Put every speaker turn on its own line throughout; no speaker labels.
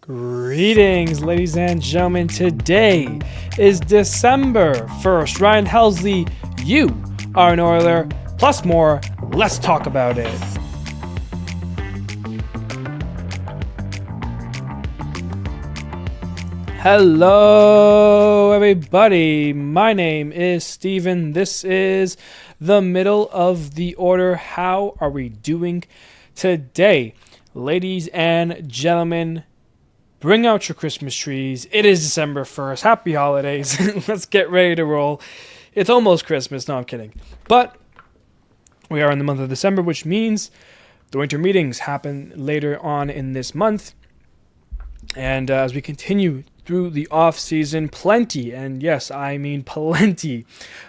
Greetings, ladies and gentlemen. Today is December 1st. Ryan Helsley, you are an Oiler, plus more. Let's talk about it. Hello, everybody. My name is Steven. This is the middle of the order. How are we doing today? Ladies and gentlemen, bring out your Christmas trees. It is December 1st. Happy holidays. Let's get ready to roll. It's almost Christmas. No, I'm kidding. But we are in the month of December, which means the winter meetings happen later on in this month. And as we continue through the off-season, plenty, and yes, I mean plenty,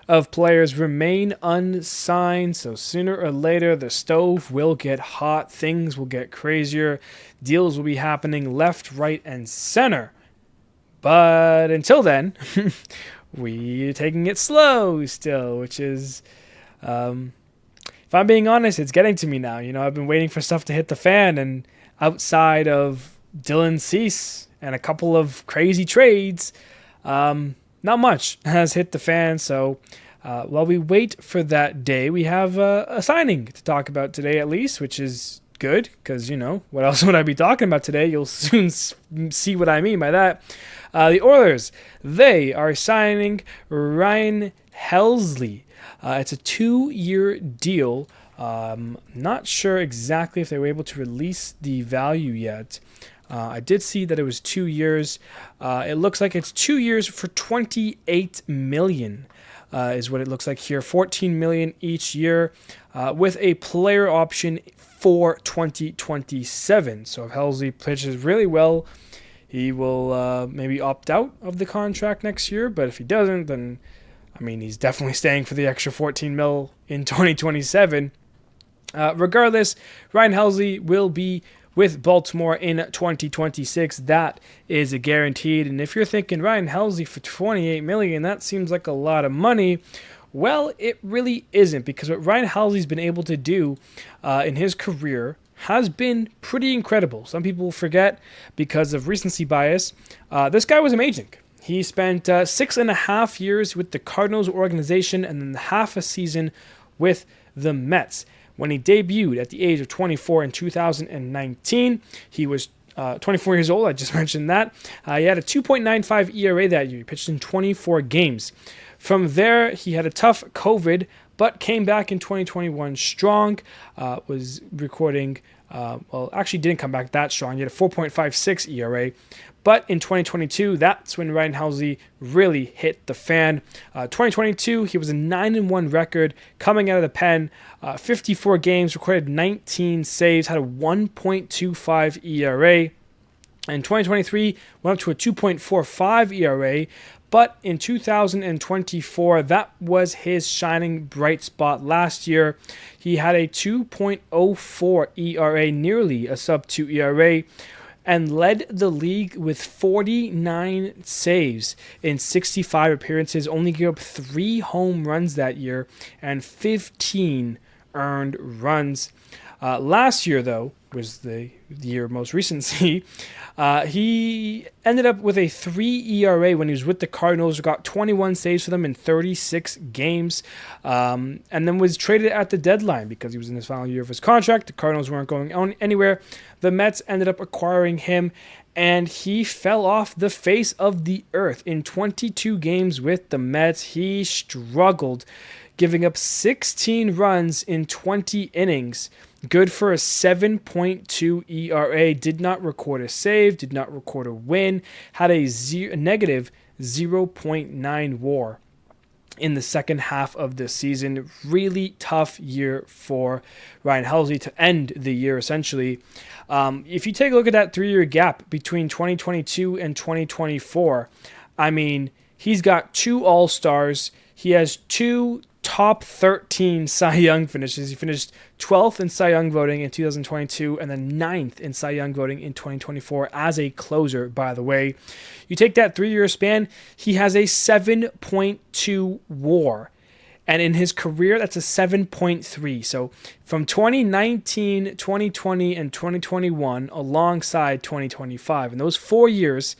of players remain unsigned. So sooner or later, the stove will get hot. Things will get crazier. Deals will be happening left, right, and center. But until then, we're taking it slow still, which is, if I'm being honest, it's getting to me now. You know, I've been waiting for stuff to hit the fan, and outside of Dylan Cease and a couple of crazy trades, not much has hit the fan. So while we wait for that day, we have a signing to talk about today at least, which is good because, you know, what else would I be talking about today? You'll soon see what I mean by that. The Oilers, they are signing Ryan Helsley. It's a 2-year deal. Not sure exactly if they were able to release the value yet. I did see that it was 2 years. It looks like it's 2 years for $28 million is what it looks like here. $14 million each year with a player option for 2027. So if Helsley pitches really well, he will maybe opt out of the contract next year. But if he doesn't, then, I mean, he's definitely staying for the extra $14 million in 2027. Regardless, Ryan Helsley will be with Baltimore in 2026. That is a guaranteed. And if you're thinking Ryan Helsley for $28 million, that seems like a lot of money. Well, it really isn't, because what Ryan Helsley's been able to do in his career has been pretty incredible. Some people forget because of recency bias. This guy was amazing. He spent 6.5 years with the Cardinals organization and then half a season with the Mets. When he debuted at the age of 24 in 2019, he was 24 years old. I just mentioned that. He had a 2.95 ERA that year. He pitched in 24 games. From there, he had a tough COVID, but came back in 2021 strong. Was recording, actually didn't come back that strong. He had a 4.56 ERA. But in 2022, that's when Ryan Helsley really hit the fan. 2022, he was a 9-1 record coming out of the pen. 54 games, recorded 19 saves, had a 1.25 ERA. In 2023, went up to a 2.45 ERA. But in 2024, that was his shining bright spot last year. He had a 2.04 ERA, nearly a sub-2 ERA, and led the league with 49 saves in 65 appearances, only gave up 3 home runs that year and 15 earned runs. Last year, though, was the year most recency. He ended up with a 3 ERA when he was with the Cardinals, got 21 saves for them in 36 games, and then was traded at the deadline because he was in his final year of his contract. The Cardinals weren't going on anywhere. The Mets ended up acquiring him, and he fell off the face of the earth. In 22 games with the Mets, he struggled, giving up 16 runs in 20 innings. Good for a 7.2 ERA. Did not record a save. Did not record a win. Had a negative 0.9 WAR in the second half of the season. Really tough year for Ryan Helsley to end the year, essentially. If you take a look at that 3-year gap between 2022 and 2024, I mean, he's got 2 All-Stars. He has 2 top 13 Cy Young finishes. He finished 12th in Cy Young voting in 2022 and then 9th in Cy Young voting in 2024 as a closer, by the way. You take that 3-year span, he has a 7.2 WAR. And in his career, that's a 7.3. So from 2019, 2020, and 2021, alongside 2025, in those 4 years,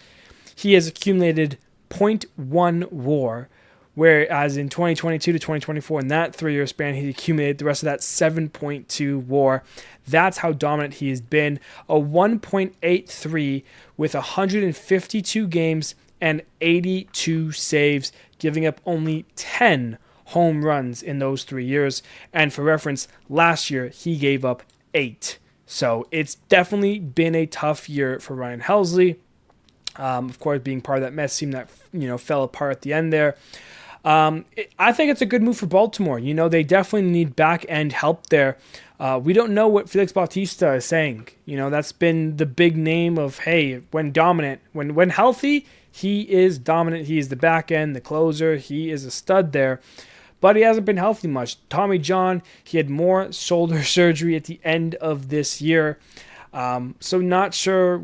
he has accumulated zero point 0.1 WAR, whereas in 2022 to 2024, in that 3-year span, he accumulated the rest of that 7.2 WAR. That's how dominant he has been. A 1.83 with 152 games and 82 saves, giving up only 10 home runs in those 3 years. And for reference, last year he gave up 8. So it's definitely been a tough year for Ryan Helsley. Of course, being part of that Mets team that fell apart at the end there. I think it's a good move for Baltimore. They definitely need back end help there. We don't know what Felix Bautista is saying. That's been the big name of, hey, when dominant, when healthy, he is dominant. He is the back end, the closer. He is a stud there. But he hasn't been healthy much. Tommy John, he had more shoulder surgery at the end of this year. So not sure,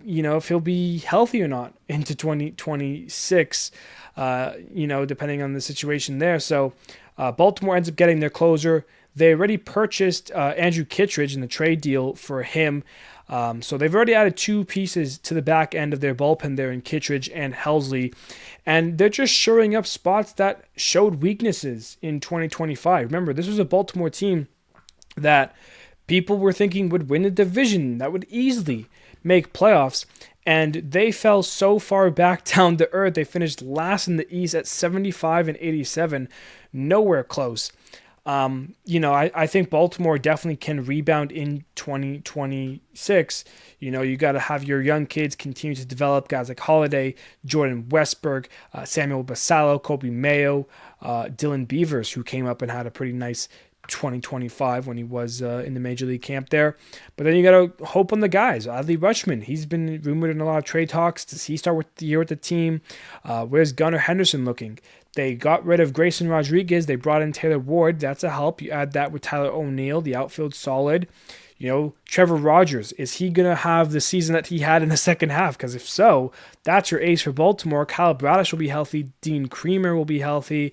if he'll be healthy or not into 2026, depending on the situation there. So Baltimore ends up getting their closer. They already purchased Andrew Kittredge in the trade deal for him. So they've already added 2 pieces to the back end of their bullpen there in Kittredge and Helsley. And they're just shoring up spots that showed weaknesses in 2025. Remember, this was a Baltimore team that people were thinking would win the division, that would easily make playoffs. And they fell so far back down to earth. They finished last in the East at 75 and 87, nowhere close. I think Baltimore definitely can rebound in 2026. You got to have your young kids continue to develop, guys like Holiday, Jordan Westberg, Samuel Basallo, Kobe Mayo, Dylan Beavers, who came up and had a pretty nice 2025 when he was in the Major League camp there. But then you got to hope on the guys. Adley Rutschman, he's been rumored in a lot of trade talks. Does he start with the year with the team? Where's Gunnar Henderson looking? They got rid of Grayson Rodriguez. They brought in Taylor Ward. That's a help. You add that with Tyler O'Neill. The outfield solid. Trevor Rogers, is he going to have the season that he had in the second half? Because if so, that's your ace for Baltimore. Kyle Bradish will be healthy. Dean Creamer will be healthy.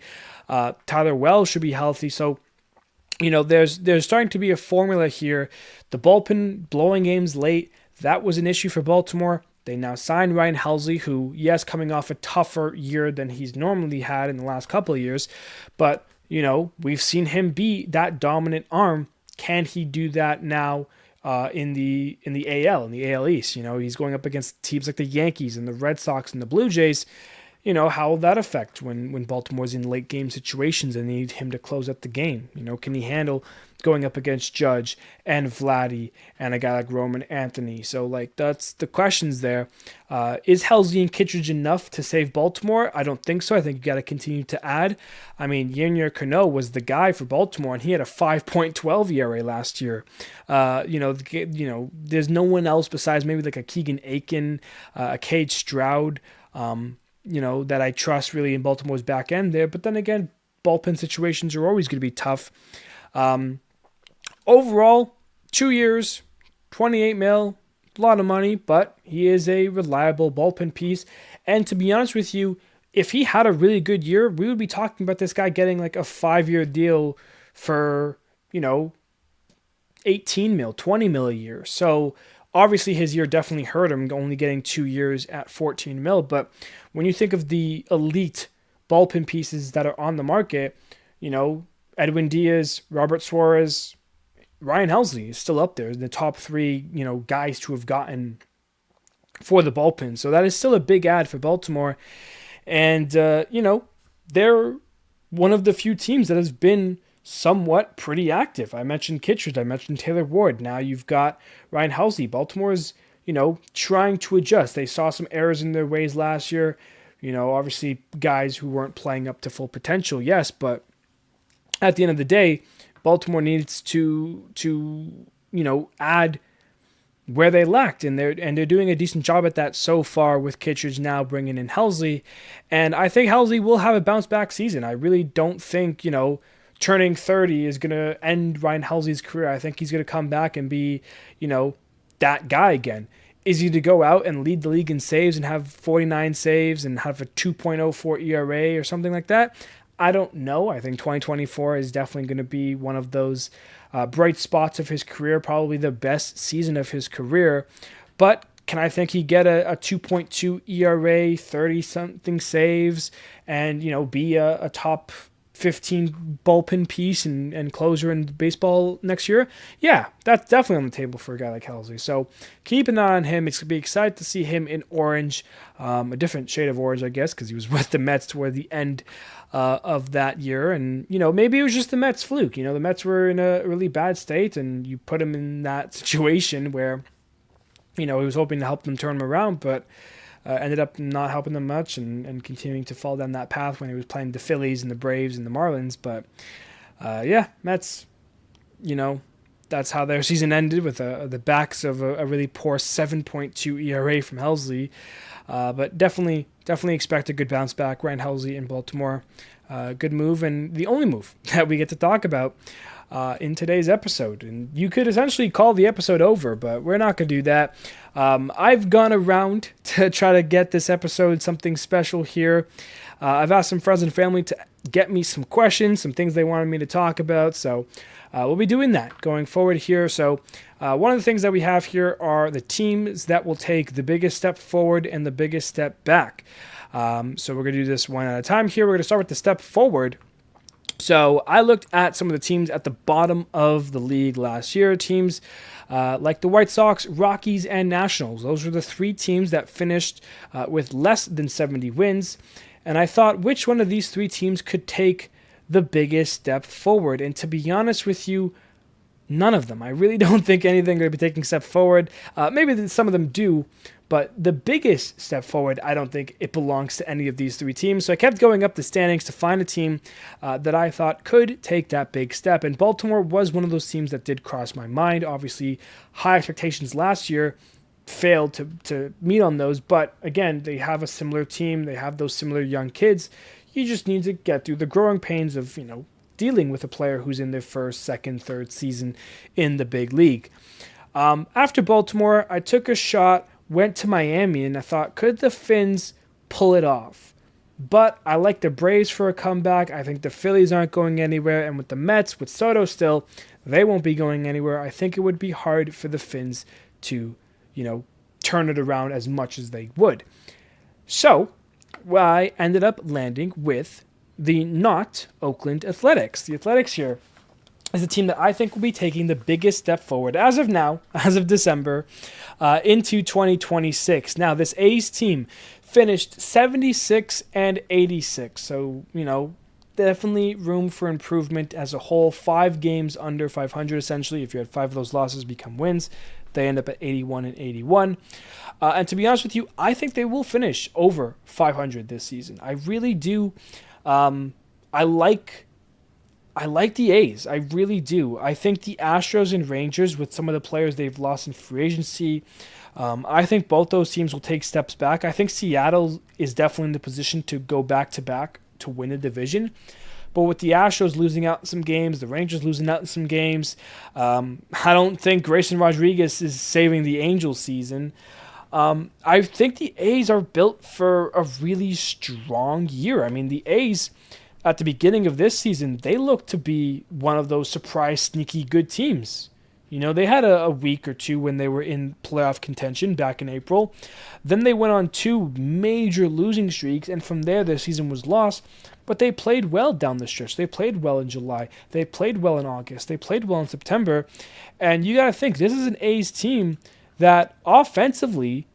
Tyler Wells should be healthy. So, there's starting to be a formula here. The bullpen blowing games late, that was an issue for Baltimore. They now signed Ryan Helsley, who, yes, coming off a tougher year than he's normally had in the last couple of years. But, we've seen him be that dominant arm. Can he do that now in the AL East? He's going up against teams like the Yankees and the Red Sox and the Blue Jays. How will that affect when Baltimore's in late game situations and they need him to close up the game? Can he handle going up against Judge and Vladdy and a guy like Roman Anthony? So, that's the questions there. Is Helsley and Kittredge enough to save Baltimore? I don't think so. I think you got to continue to add. I mean, Yennier Cano was the guy for Baltimore, and he had a 5.12 ERA last year. There's no one else besides maybe like a Keegan Aiken, a Cade Stroud, that I trust really in Baltimore's back end there. But then again, bullpen situations are always going to be tough. Overall, 2 years, 28 mil, a lot of money, but he is a reliable bullpen piece. And to be honest with you, if he had a really good year, we would be talking about this guy getting like a 5-year deal for, 18 mil, 20 mil a year. So obviously his year definitely hurt him, only getting 2 years at 14 mil. But when you think of the elite bullpen pieces that are on the market, Edwin Diaz, Robert Suarez, Ryan Helsley is still up there in the top 3, guys to have gotten for the bullpen. So that is still a big ad for Baltimore. And, they're one of the few teams that has been somewhat pretty active. I mentioned Kittredge. I mentioned Taylor Ward. Now you've got Ryan Helsley. Baltimore is, trying to adjust. They saw some errors in their ways last year. Obviously guys who weren't playing up to full potential, yes, but at the end of the day, Baltimore needs to add where they lacked, and they're doing a decent job at that so far with Kittredge now bringing in Helsley. And I think Helsley will have a bounce back season. I really don't think, turning 30 is going to end Ryan Helsley's career. I think he's going to come back and be, that guy again. Is he to go out and lead the league in saves and have 49 saves and have a 2.04 ERA or something like that? I don't know. I think 2024 is definitely going to be one of those bright spots of his career, probably the best season of his career. But can I think he get a 2.2 ERA, 30 something saves, and be a top 15 bullpen piece and closer in baseball next year? Yeah, that's definitely on the table for a guy like Helsley. So keep an eye on him. It's going to be exciting to see him in orange, a different shade of orange, I guess, because he was with the Mets toward the end of that year. And, maybe it was just the Mets fluke. The Mets were in a really bad state, and you put him in that situation where, he was hoping to help them turn them around, but ended up not helping them much and continuing to fall down that path when he was playing the Phillies and the Braves and the Marlins. But Mets, that's how their season ended, with the backs of a really poor 7.2 ERA from Helsley. But definitely expect a good bounce back. Ryan Helsley in Baltimore. Good move, and the only move that we get to talk about in today's episode. And you could essentially call the episode over, but we're not going to do that. I've gone around to try to get this episode something special here. I've asked some friends and family to get me some questions, some things they wanted me to talk about. So we'll be doing that going forward here. So one of the things that we have here are the teams that will take the biggest step forward and the biggest step back. So we're going to do this one at a time here. We're going to start with the step forward. So I looked at some of the teams at the bottom of the league last year, teams like the White Sox, Rockies, and Nationals. Those were the three teams that finished with less than 70 wins. And I thought, which one of these three teams could take the biggest step forward? And to be honest with you, none of them. I really don't think anything going to be taking a step forward. Maybe some of them do, but the biggest step forward, I don't think it belongs to any of these three teams. So I kept going up the standings to find a team that I thought could take that big step. And Baltimore was one of those teams that did cross my mind. Obviously, high expectations last year, failed to meet on those. But again, they have a similar team. They have those similar young kids. You just need to get through the growing pains of, dealing with a player who's in their first, second, third season in the big league. After Baltimore, I took a shot, went to Miami, and I thought, could the Finns pull it off? But I like the Braves for a comeback. I think the Phillies aren't going anywhere. And with the Mets, with Soto still, they won't be going anywhere. I think it would be hard for the Finns to, turn it around as much as they would. So I ended up landing with the not Oakland Athletics. The Athletics here is a team that I think will be taking the biggest step forward as of now, as of December, into 2026. Now, this A's team finished 76 and 86. So, definitely room for improvement as a whole. 5 games under 500, essentially. If you had 5 of those losses become wins, they end up at 81 and 81. And to be honest with you, I think they will finish over 500 this season. I really do. I like the A's. I really do. I think the Astros and Rangers, with some of the players they've lost in free agency, I think both those teams will take steps back. I think Seattle is definitely in the position to go back-to-back to win a division. But with the Astros losing out in some games, the Rangers losing out in some games, I don't think Grayson Rodriguez is saving the Angels season. I think the A's are built for a really strong year. I mean, the A's, at the beginning of this season, they looked to be one of those surprise, sneaky good teams. They had a week or two when they were in playoff contention back in April. Then they went on 2 major losing streaks, and from there their season was lost. But they played well down the stretch. They played well in July. They played well in August. They played well in September. And you got to think, this is an A's team that offensively,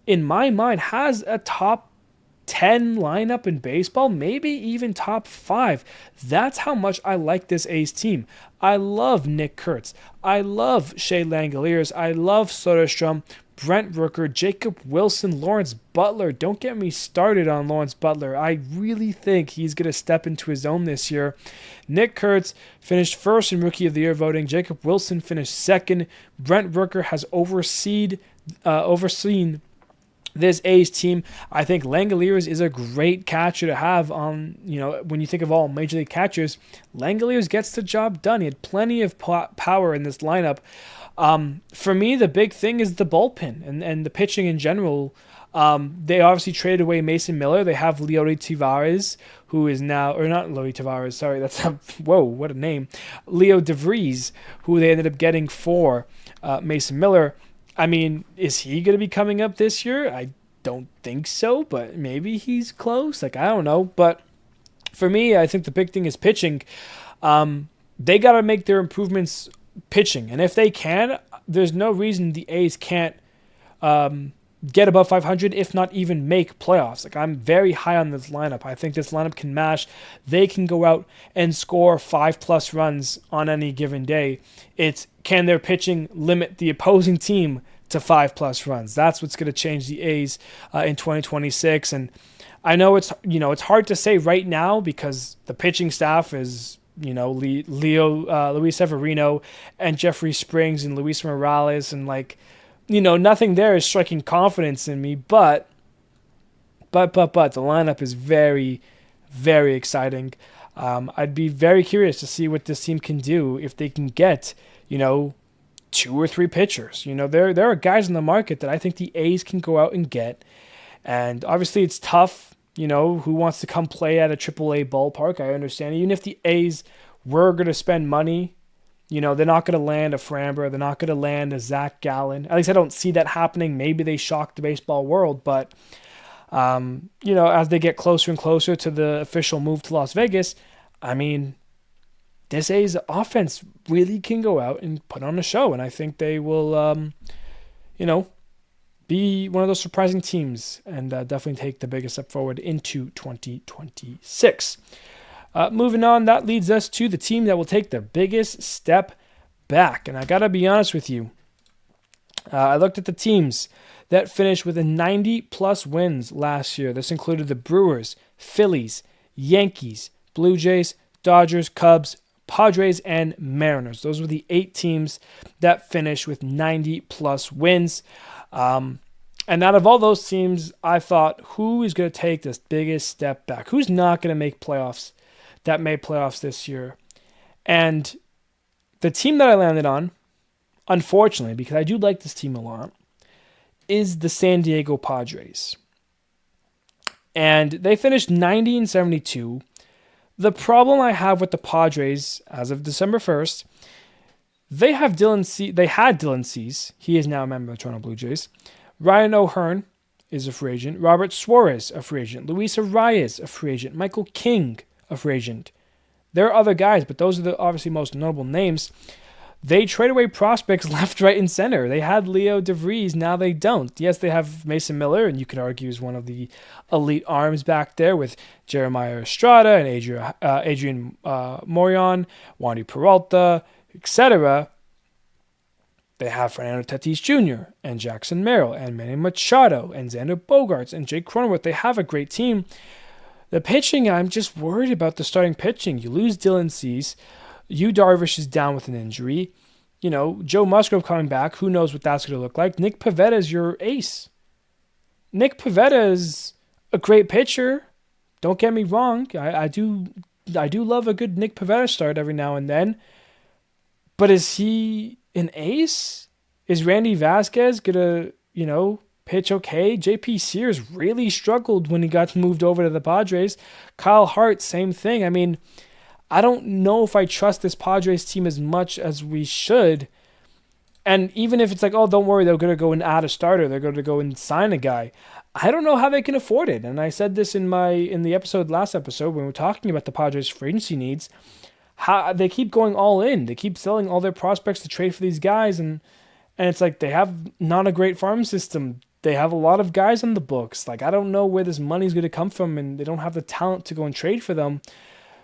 in my mind, has a top 10 lineup in baseball, maybe even top 5. That's how much I like this A's team. I love Nick Kurtz. I love Shea Langoliers. I love Soderstrom, Brent Rooker, Jacob Wilson, Lawrence Butler. Don't get me started on Lawrence Butler. I really think he's going to step into his own this year. Nick Kurtz finished first in Rookie of the Year voting. Jacob Wilson finished second. Brent Rooker has overseen this A's team. I think Langoliers is a great catcher to have on, when you think of all Major League catchers, Langoliers gets the job done. He had plenty of power in this lineup. For me, the big thing is the bullpen and the pitching in general. They obviously traded away Mason Miller. They have Leody Tavares, who is now, or not Leody Tavares, sorry, that's, whoa, what a name. Leo DeVries, who they ended up getting for Mason Miller. I mean, is he going to be coming up this year? I don't think so, but maybe he's close. Like, I don't know. But for me, I think the big thing is pitching. They got to make their improvements pitching. And if they can, there's no reason the A's can't get above 500, if not even make playoffs. Like, I'm very high on this lineup. I think this lineup can mash. They can go out and score 5+ runs on any given day. It's, can their pitching limit the opposing team to 5+ runs? That's what's going to change the A's in 2026. And I know it's hard to say right now because the pitching staff is Luis Severino and Jeffrey Springs and Luis Morales, and nothing there is striking confidence in me, but the lineup is very, very exciting. I'd be very curious to see what this team can do if they can get, 2 or 3 pitchers. There are guys in the market that I think the A's can go out and get. And obviously it's tough, who wants to come play at a AAA ballpark. I understand. Even if the A's were going to spend money, they're not going to land a Framber. They're not going to land a Zach Gallen. At least I don't see that happening. Maybe they shock the baseball world. But, as they get closer and closer to the official move to Las Vegas, I mean, this A's offense really can go out and put on a show. And I think they will, be one of those surprising teams and definitely take the biggest step forward into 2026. Moving on, that leads us to the team that will take the biggest step back. And I got to be honest with you. I looked at the teams that finished with a 90+ wins last year. This included the Brewers, Phillies, Yankees, Blue Jays, Dodgers, Cubs, Padres, and Mariners. Those were the 8 teams that finished with 90+ wins. And out of all those teams, I thought, who is going to take this biggest step back? Who's not going to make playoffs that made playoffs this year? And the team that I landed on, unfortunately, because I do like this team a lot, is the San Diego Padres. And they finished 90-72. The problem I have with the Padres as of December 1st, they had Dylan Cease. He is now a member of the Toronto Blue Jays. Ryan O'Hearn is a free agent. Robert Suarez, a free agent. Luis Arias, a free agent. Michael King, a free agent. There are other guys, but those are the obviously most notable names. They trade away prospects left, right, and center. They had Leo DeVries, now they don't. Yes, they have Mason Miller, and you could argue is one of the elite arms back there with Jeremiah Estrada and Adrian Morion, Wandy Peralta, etc. They have Fernando Tatis Jr. and Jackson Merrill and Manny Machado and Xander Bogaerts and Jake Cronenworth. They have a great team. The pitching, I'm just worried about the starting pitching. You lose Dylan Cease. Yu Darvish is down with an injury. Joe Musgrove coming back. Who knows what that's going to look like? Nick Pivetta is your ace. Nick Pivetta is a great pitcher. Don't get me wrong. I do love a good Nick Pivetta start every now and then. But is he an ace? Is Randy Vasquez going to, pitch okay? JP Sears really struggled when he got moved over to the Padres. Kyle Hart, same thing. I mean, I don't know if I trust this Padres team as much as we should. And even if it's like, oh, don't worry, they're going to go and add a starter. They're going to go and sign a guy. I don't know how they can afford it. And I said this in the last episode when we were talking about the Padres' free agency needs. How they keep going all in. They keep selling all their prospects to trade for these guys. And it's like they have not a great farm system. They have a lot of guys on the books. Like, I don't know where this money is going to come from, and they don't have the talent to go and trade for them.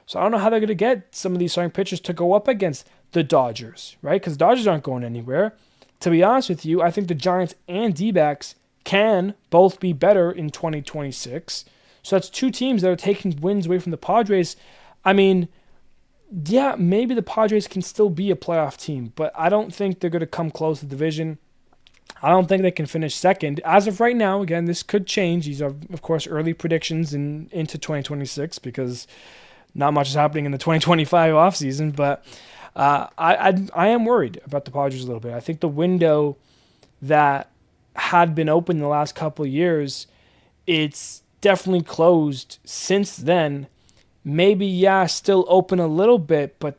So I don't know how they're going to get some of these starting pitchers to go up against the Dodgers, right? Because the Dodgers aren't going anywhere. To be honest with you, I think the Giants and D-backs can both be better in 2026. So that's 2 teams that are taking wins away from the Padres. I mean, yeah, maybe the Padres can still be a playoff team, but I don't think they're going to come close to the division. I don't think they can finish second. As of right now, again, this could change. These are, of course, early predictions into 2026 because not much is happening in the 2025 offseason. But I am worried about the Padres a little bit. I think the window that had been open the last couple of years. It's definitely closed since then. Maybe, yeah, still open a little bit, but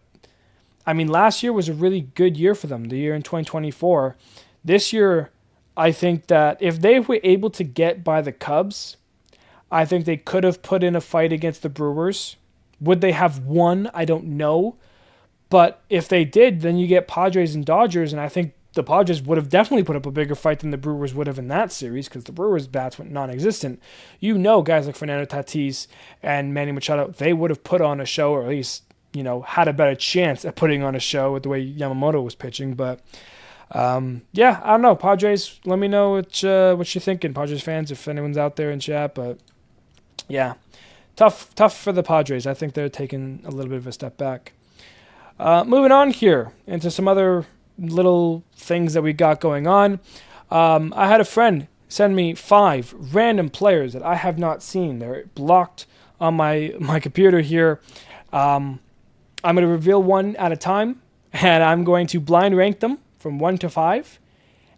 I mean, last year was a really good year for them, the year in 2024. This year, I think that if they were able to get by the Cubs, I think they could have put in a fight against the Brewers. Would they have won? I don't know. But if they did, then you get Padres and Dodgers, and I think the Padres would have definitely put up a bigger fight than the Brewers would have in that series because the Brewers' bats went non-existent. You know, guys like Fernando Tatis and Manny Machado, they would have put on a show, or at least, had a better chance at putting on a show with the way Yamamoto was pitching. But, yeah, I don't know. Padres, let me know what you're thinking, Padres fans, if anyone's out there in chat. But, yeah, tough for the Padres. I think they're taking a little bit of a step back. Moving on here into some other little things that we got going on. I had a friend send me 5 random players that I have not seen. They're blocked on my computer here. I'm going to reveal one at a time, and I'm going to blind rank them from 1 to 5,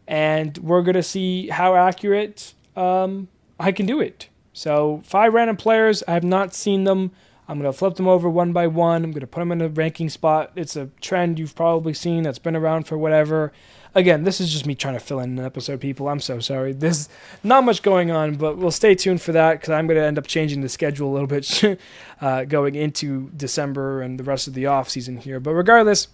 and we're going to see how accurate I can do it. So 5 random players. I have not seen them. I'm going to flip them over one by one. I'm going to put them in a ranking spot. It's a trend you've probably seen that's been around for whatever. Again, this is just me trying to fill in an episode, people. I'm so sorry. There's not much going on, but we'll stay tuned for that because I'm going to end up changing the schedule a little bit going into December and the rest of the offseason here. But regardless,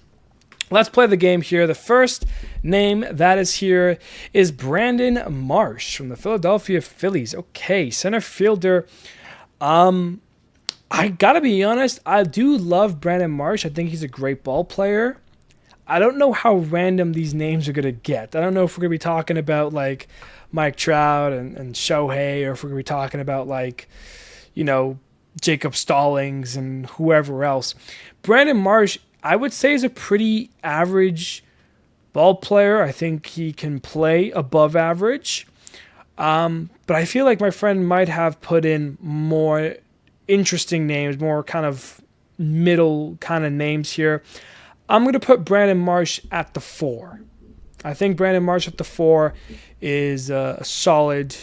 let's play the game here. The first name that is here is Brandon Marsh from the Philadelphia Phillies. Okay, center fielder. I gotta be honest, I do love Brandon Marsh. I think he's a great ball player. I don't know how random these names are gonna get. I don't know if we're gonna be talking about like Mike Trout and Shohei, or if we're gonna be talking about like, Jacob Stallings and whoever else. Brandon Marsh, I would say, is a pretty average ball player. I think he can play above average. But I feel like my friend might have put in more interesting names, more kind of middle kind of names here. I'm going to put Brandon Marsh at the 4. I think Brandon Marsh at the 4 is a solid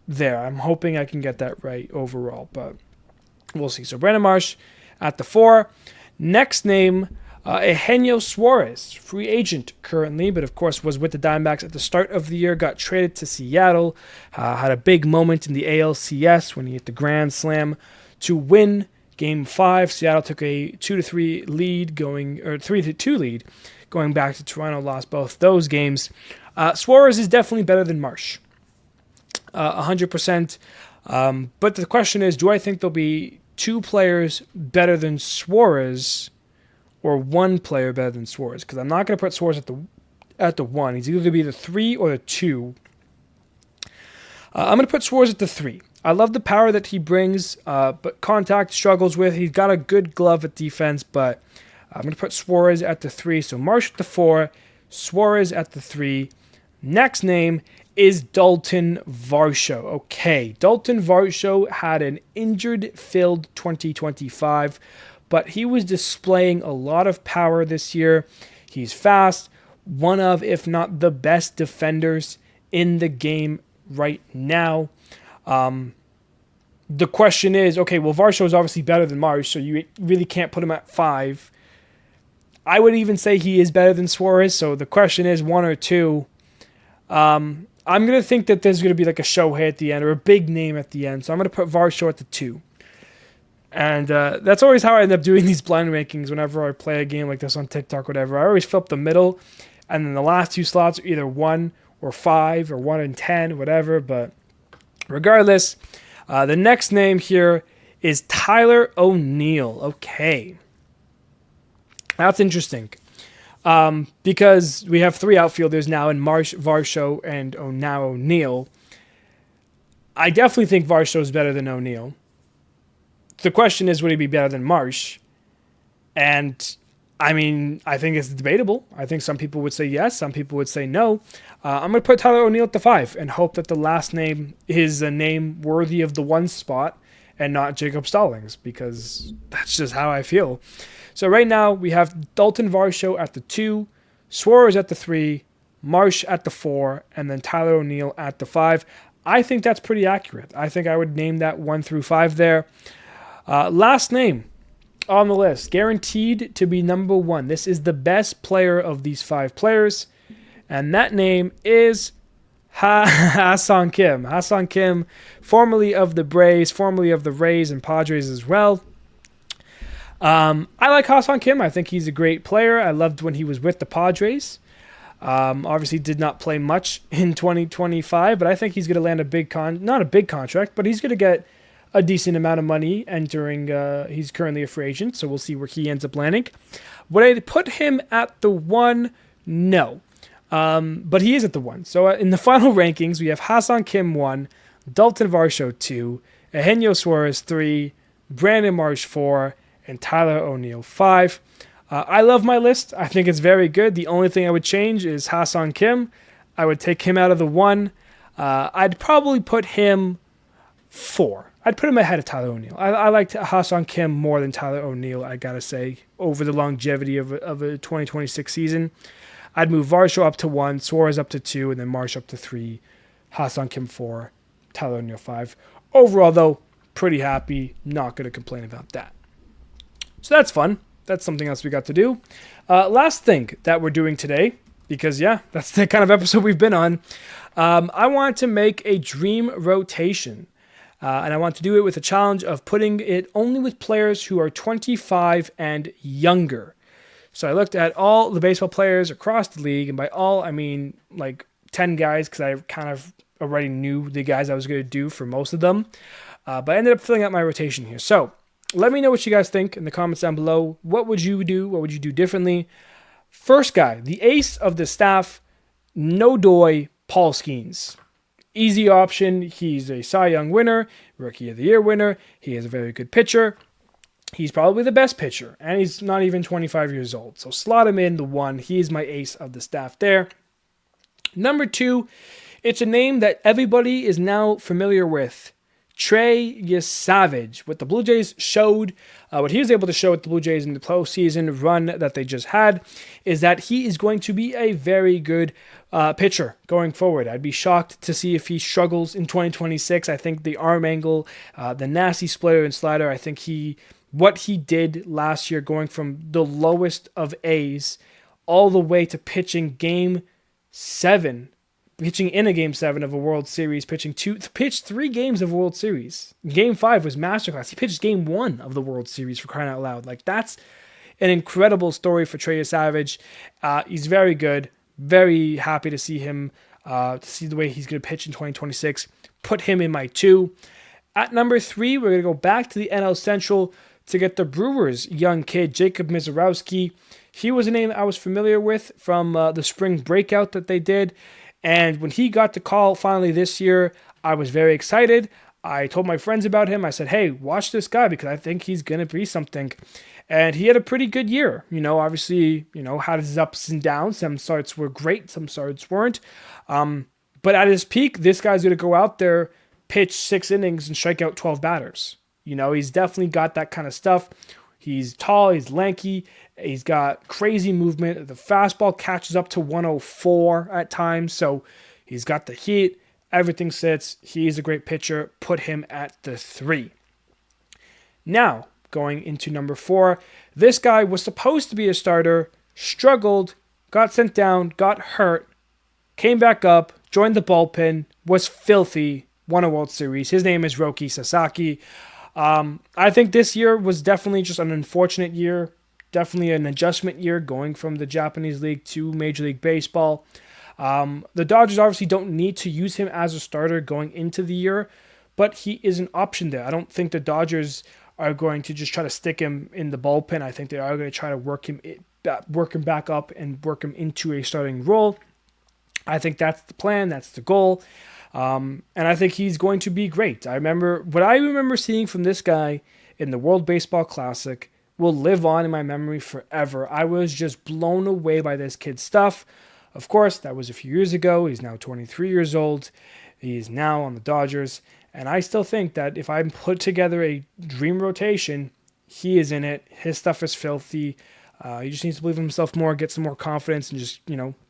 there. I'm hoping I can get that right overall, but we'll see. So Brandon Marsh at the 4. Next name, Eugenio Suarez, free agent currently, but of course was with the Diamondbacks at the start of the year, got traded to Seattle, had a big moment in the ALCS when he hit the grand slam to win Game 5. Seattle took a 2-3 lead going, or 3-2 lead going back to Toronto, lost both those games. Suarez is definitely better than Marsh, 100%. But the question is, do I think there'll be 2 players better than Suarez, or 1 player better than Suarez? Because I'm not going to put Suarez at the 1. He's either going to be the 3 or the 2. I'm going to put Suarez at the 3. I love the power that he brings, but contact struggles with. He's got a good glove at defense, but I'm going to put Suarez at the 3. So Marsh at the 4, Suarez at the 3. Next name is Dalton Varsho. Okay, Dalton Varsho had an injured-filled 2025, but he was displaying a lot of power this year. He's fast, one of, if not the best defenders in the game right now. The question is, okay, well, Varsho is obviously better than Marsh, so you really can't put him at 5. I would even say he is better than Suarez, so the question is 1 or 2. I'm going to think that there's going to be like a Shohei at the end, or a big name at the end, so I'm going to put Varsho at the 2. And that's always how I end up doing these blind rankings whenever I play a game like this on TikTok, whatever. I always flip the middle, and then the last 2 slots are either 1 or 5 or 1 and 10, whatever, but regardless, the next name here is Tyler O'Neill. Okay. That's interesting. Because we have 3 outfielders now in Marsh, Varsho, and now O'Neill. I definitely think Varsho is better than O'Neill. The question is, would he be better than Marsh? And I mean, I think it's debatable. I think some people would say yes, some people would say no. I'm going to put Tyler O'Neill at the 5 and hope that the last name is a name worthy of the 1 spot and not Jacob Stallings, because that's just how I feel. So right now we have Dalton Varsho at the 2, Suarez at the 3, Marsh at the 4, and then Tyler O'Neill at the 5. I think that's pretty accurate. I think I would name that 1 through 5 there. Last name on the list, guaranteed to be number 1. This is the best player of these 5 players, and that name is Ha-Sung Kim. Ha-Sung Kim, formerly of the Braves, formerly of the Rays and Padres as well. I like Ha-Sung Kim. I think he's a great player. I loved when he was with the Padres. Obviously did not play much in 2025, but I think he's going to land not a big contract, but he's going to get a decent amount of money entering. He's currently a free agent, so we'll see where he ends up landing. Would I put him at the 1? No. But he is at the 1. So in the final rankings, we have Ha-Sung Kim 1, Dalton Varsho 2, Eugenio Suarez 3, Brandon Marsh 4, and Tyler O'Neill 5. I love my list. I think it's very good. The only thing I would change is Ha-Sung Kim. I would take him out of the 1. I'd probably put him 4. I'd put him ahead of Tyler O'Neill. I liked Ha-Sung Kim more than Tyler O'Neill, I got to say, over the longevity of a 2026 season. I'd move Varsho up to 1, Suarez up to 2, and then Marsh up to 3, Ha-Sung Kim 4, Tyler O'Neill 5. Overall, though, pretty happy. Not going to complain about that. So that's fun. That's something else we got to do. Last thing that we're doing today, because, that's the kind of episode we've been on. I want to make a dream rotation. And I want to do it with a challenge of putting it only with players who are 25 and younger. So I looked at all the baseball players across the league, and by all, I mean like 10 guys, because I kind of already knew the guys I was going to do for most of them. But I ended up filling out my rotation here. So let me know what you guys think in the comments down below. What would you do? What would you do differently? First guy, the ace of the staff, Nodoy Paul Skeens. Easy option. He's a Cy Young winner, Rookie of the Year winner. He is a very good pitcher. He's probably the best pitcher, and he's not even 25 years old. So slot him in the 1. He's my ace of the staff there. Number 2, it's a name that everybody is now familiar with. Trey Savage. What the Blue Jays showed, what he was able to show with the Blue Jays in the postseason run that they just had, is that he is going to be a very good pitcher going forward. I'd be shocked to see if he struggles in 2026. I think the arm angle, the nasty splitter and slider, I think what he did last year, going from the lowest of A's all the way to pitching Game 7, pitching in a Game 7 of a World Series, pitched 3 games of World Series. Game 5 was masterclass. He pitched Game 1 of the World Series, for crying out loud. Like, that's an incredible story for Trey Savage. He's very good. Very happy to see him, to see the way he's going to pitch in 2026. Put him in my 2. At number 3, we're going to go back to the NL Central to get the Brewers' young kid, Jacob Misiorowski. He was a name I was familiar with from the spring breakout that they did. And when he got the call finally this year, I was very excited. I told my friends about him. I said, hey, watch this guy because I think he's going to be something. And he had a pretty good year. Obviously, had his ups and downs. Some starts were great. Some starts weren't. But at his peak, this guy's going to go out there, pitch 6 innings, and strike out 12 batters. He's definitely got that kind of stuff. He's tall, he's lanky, he's got crazy movement. The fastball catches up to 104 at times, so he's got the heat. Everything sits. He's a great pitcher. Put him at the 3. Now, going into number 4, this guy was supposed to be a starter, struggled, got sent down, got hurt, came back up, joined the bullpen, was filthy, won a World Series. His name is Roki Sasaki. I think this year was definitely just an unfortunate year, definitely an adjustment year going from the Japanese League to Major League Baseball. The Dodgers obviously don't need to use him as a starter going into the year, but he is an option there. I don't think the Dodgers are going to just try to stick him in the bullpen. I think they are going to try to work him back up and work him into a starting role. I think that's the plan. That's the goal. And I think he's going to be great. I remember seeing from this guy in the World Baseball Classic will live on in my memory forever. I was just blown away by this kid's stuff. Of course, that was a few years ago. He's now 23 years old. He's now on the Dodgers. And I still think that if I put together a dream rotation, he is in it. His stuff is filthy. He just needs to believe in himself more, get some more confidence, and just,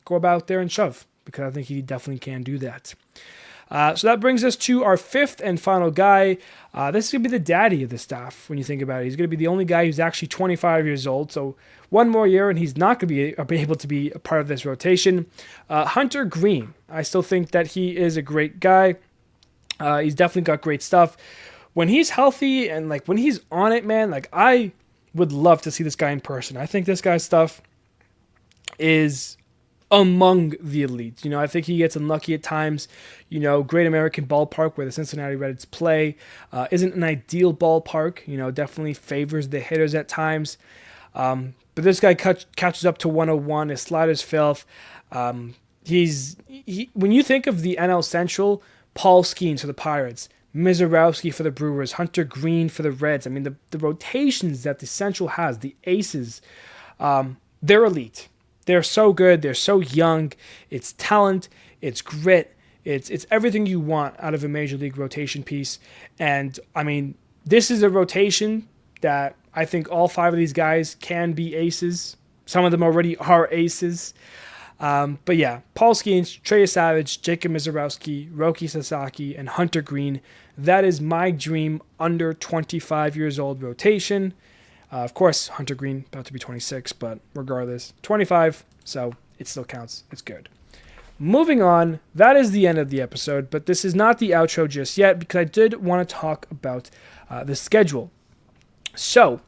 go about there and shove, because I think he definitely can do that. So that brings us to our fifth and final guy. This is going to be the daddy of the staff when you think about it. He's going to be the only guy who's actually 25 years old. So one more year and he's not going to be able to be a part of this rotation. Hunter Green. I still think that he is a great guy. He's definitely got great stuff. When he's healthy and like when he's on it, man, like I would love to see this guy in person. I think this guy's stuff is among the elite. You know, I think he gets unlucky at times. You know, Great American Ballpark, where the Cincinnati Reds play, isn't an ideal ballpark. You know, definitely favors the hitters at times. But this guy catches up to 101. His slider's filth. When you think of the NL Central, Paul Skeens for the Pirates, Mizorowski for the Brewers, Hunter Green for the Reds. I mean, the rotations that the Central has, the aces, they're elite. They're so good. They're so young. It's talent. It's grit. It's everything you want out of a major league rotation piece. And, I mean, this is a rotation that I think all five of these guys can be aces. Some of them already are aces. But, yeah, Paul Skeens, Trey Savage, Jacob Mizorowski, Roki Sasaki, and Hunter Green. That is my dream under 25 years old rotation. Of course, Hunter Green, about to be 26, but regardless, 25, so it still counts. It's good. Moving on, that is the end of the episode, but this is not the outro just yet because I did want to talk about the schedule. So,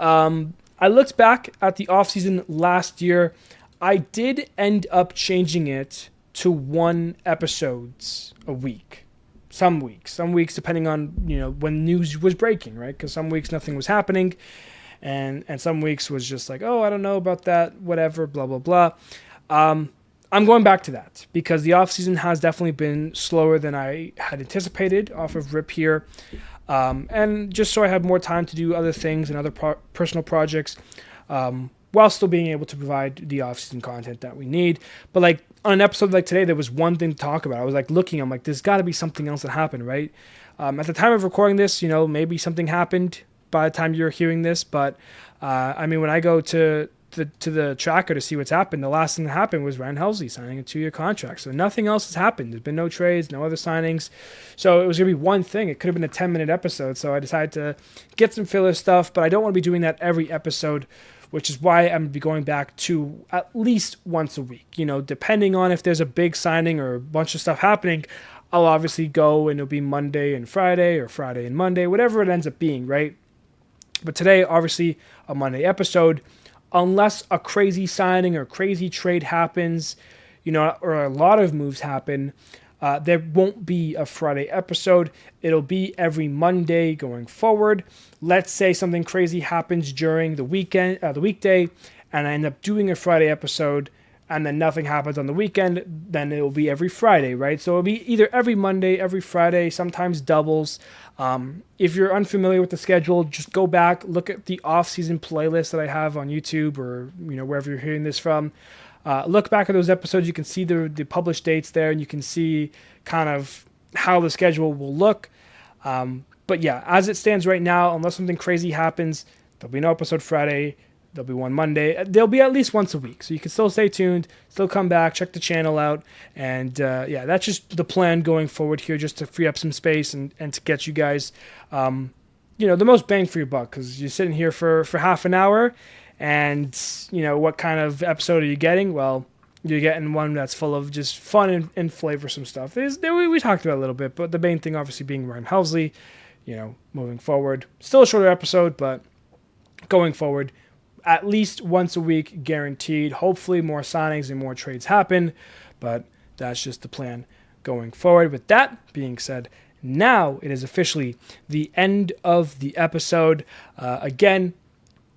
I looked back at the offseason last year. I did end up changing it to 1 episodes a week. Some weeks depending on, you know, when news was breaking, right? Because some weeks nothing was happening. And some weeks was just like, oh, I don't know about that, whatever, blah, blah, blah. I'm going back to that because the offseason has definitely been slower than I had anticipated off of RIP here. And just so I have more time to do other things and other personal projects while still being able to provide the offseason content that we need. But like on an episode like today, there was one thing to talk about. I was like looking, I'm like, there's got to be something else that happened, right? At the time of recording this, you know, maybe something happened by the time you're hearing this, but I mean, when I go to the tracker to see what's happened, the last thing that happened was Ryan Helsley signing a 2-year contract. So nothing else has happened. There's been no trades, no other signings. So it was going to be one thing. It could have been a 10-minute episode. So I decided to get some filler stuff, but I don't want to be doing that every episode, which is why I'm going to be going back to at least once a week. You know, depending on if there's a big signing or a bunch of stuff happening, I'll obviously go and it'll be Monday and Friday or Friday and Monday, whatever it ends up being, right? But today, obviously, a Monday episode, unless a crazy signing or crazy trade happens, you know, or a lot of moves happen, there won't be a Friday episode. It'll be every Monday going forward. Let's say something crazy happens during the weekday, and I end up doing a Friday episode, and then nothing happens on the weekend, then it will be every Friday, right? So it'll be either every Monday, every Friday, sometimes doubles. If you're unfamiliar with the schedule, just go back, look at the off-season playlist that I have on YouTube or, you know, wherever you're hearing this from. Look back at those episodes. You can see the published dates there, and you can see kind of how the schedule will look. But yeah, as it stands right now, unless something crazy happens, there'll be no episode Friday. There'll be one Monday. There'll be at least once a week. So you can still stay tuned, still come back, check the channel out. And yeah, that's just the plan going forward here, just to free up some space and to get you guys, you know, the most bang for your buck. Because you're sitting here for half an hour and, you know, what kind of episode are you getting? Well, you're getting one that's full of just fun and flavorsome stuff. We talked about it a little bit, but the main thing obviously being Ryan Helsley, you know, moving forward. Still a shorter episode, but going forward, at least once a week, guaranteed. Hopefully more signings and more trades happen, but that's just the plan going forward. With that being said, now it is officially the end of the episode. Again,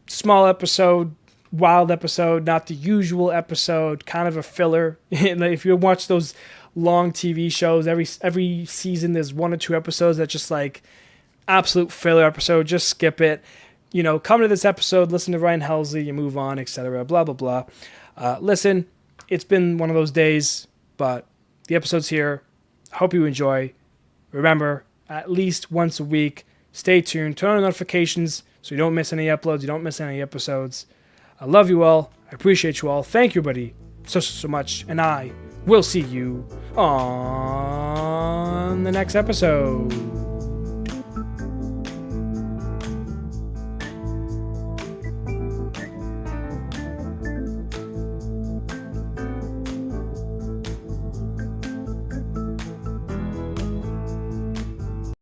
small episode, wild episode, not the usual episode, kind of a filler. If you watch those long TV shows, every season there's 1 or 2 episodes that just like absolute filler episode. Just skip it. You know, come to this episode, listen to Ryan Helsley, you move on, etc., blah, blah, blah. Listen, it's been one of those days, but the episode's here. I hope you enjoy. Remember, at least once a week, stay tuned, turn on notifications so you don't miss any uploads, you don't miss any episodes. I love you all. I appreciate you all. Thank you, everybody, so much, and I will see you on the next episode.